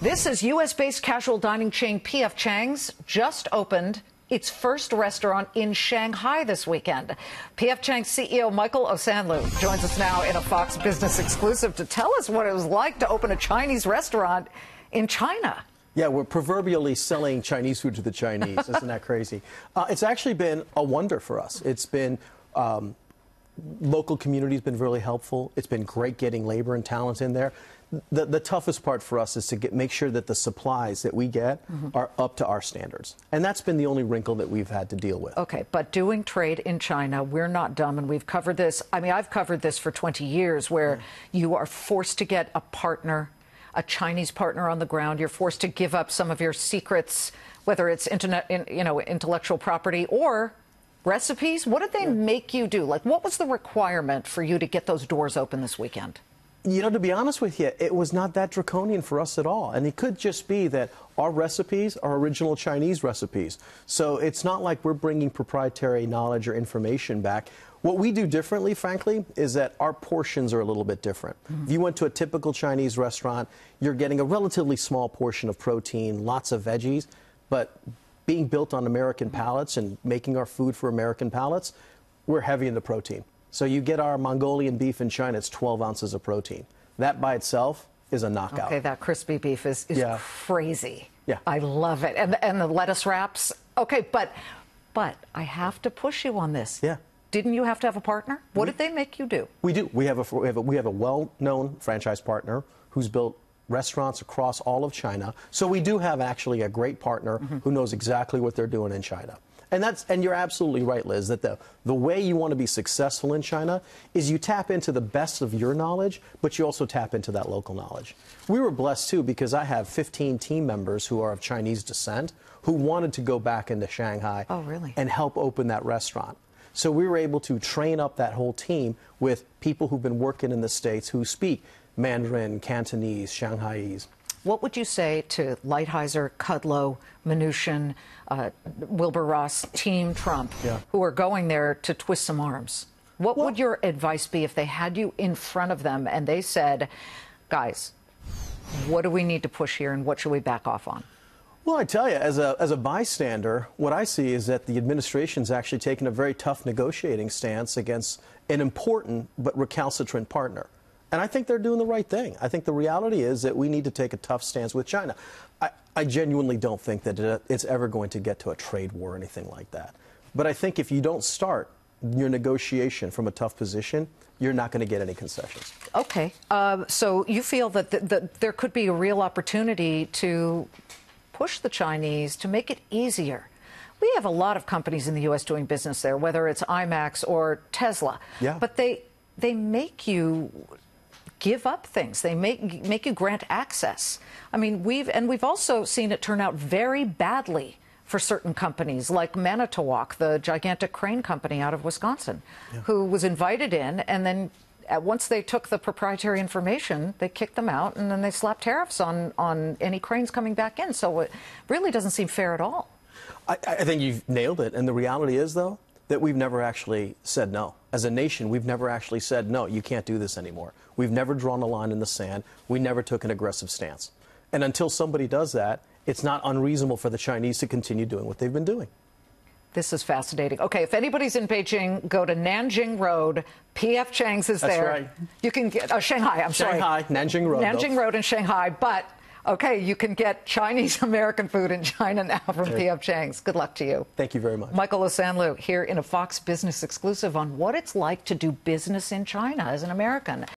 This is U.S.-based casual dining chain P.F. Chang's just opened its first restaurant in Shanghai this weekend. P.F. Chang's CEO Michael Osanloo joins us now in a Fox Business exclusive to tell us what it was like to open a Chinese restaurant in China. Yeah, we're proverbially selling Chinese food to the Chinese. Isn't that crazy? It's actually been a wonder for us. It's been local community's been really helpful. It's been great getting labor and talent in there. The toughest part for us is to make sure that the supplies that we get are up to our standards. And that's been the only wrinkle that we've had to deal with. Okay, but doing trade in China, we're not dumb, and we've covered this. I mean, I've covered this for 20 years, where you are forced to get a partner, a Chinese partner on the ground. You're forced to give up some of your secrets, whether it's intellectual property or recipes. What did they make you do? Like, what was the requirement for you to get those doors open this weekend? You know, to be honest with you, it was not that draconian for us at all. And it could just be that our recipes are original Chinese recipes. So it's not like we're bringing proprietary knowledge or information back. What we do differently, frankly, is that our portions are a little bit different. If you went to a typical Chinese restaurant, you're getting a relatively small portion of protein, lots of veggies, but being built on American palates and making our food for American palates, we're heavy in the protein. So you get our Mongolian beef in China, it's 12 ounces of protein. That by itself is a knockout. Okay, that crispy beef is crazy. Yeah. I love it. And the lettuce wraps. Okay, but I have to push you on this. Yeah. Didn't you have to have a partner? What did they make you do? We do. We have a well-known franchise partner who's built restaurants across all of China. So we do have actually a great partner who knows exactly what they're doing in China. And you're absolutely right, Liz, that the way you want to be successful in China is you tap into the best of your knowledge, but you also tap into that local knowledge. We were blessed, too, because I have 15 team members who are of Chinese descent who wanted to go back into Shanghai and help open that restaurant. So we were able to train up that whole team with people who've been working in the States who speak Mandarin, Cantonese, Shanghaiese. What would you say to Lighthizer, Kudlow, Mnuchin, Wilbur Ross, Team Trump, who are going there to twist some arms? What would your advice be if they had you in front of them and they said, guys, what do we need to push here and what should we back off on? Well, I tell you, as a bystander, what I see is that the administration's actually taken a very tough negotiating stance against an important but recalcitrant partner. And I think they're doing the right thing. I think the reality is that we need to take a tough stance with China. I genuinely don't think that it's ever going to get to a trade war or anything like that. But I think if you don't start your negotiation from a tough position, you're not going to get any concessions. Okay. So you feel that there could be a real opportunity to push the Chinese to make it easier. We have a lot of companies in the U.S. doing business there, whether it's IMAX or Tesla. Yeah. But they make you give up things. They make you grant access. I mean, we've also seen it turn out very badly for certain companies, like Manitowoc, the gigantic crane company out of Wisconsin, who was invited in, and then once they took the proprietary information, they kicked them out, and then they slapped tariffs on any cranes coming back in. So it really doesn't seem fair at all. I think you've nailed it. And the reality is, though, that we've never actually said no. As a nation, we've never actually said, no, you can't do this anymore. We've never drawn a line in the sand. We never took an aggressive stance. And until somebody does that, it's not unreasonable for the Chinese to continue doing what they've been doing. This is fascinating. Okay, if anybody's in Beijing, go to Nanjing Road. P.F. Chang's is there. That's right. You can get Shanghai, I'm sorry. Shanghai, Nanjing Road. Nanjing Road in Shanghai. But, okay, you can get Chinese-American food in China now from P.F. Chang's. Good luck to you. Thank you very much. Michael Osanloo here in a Fox Business exclusive on what it's like to do business in China as an American.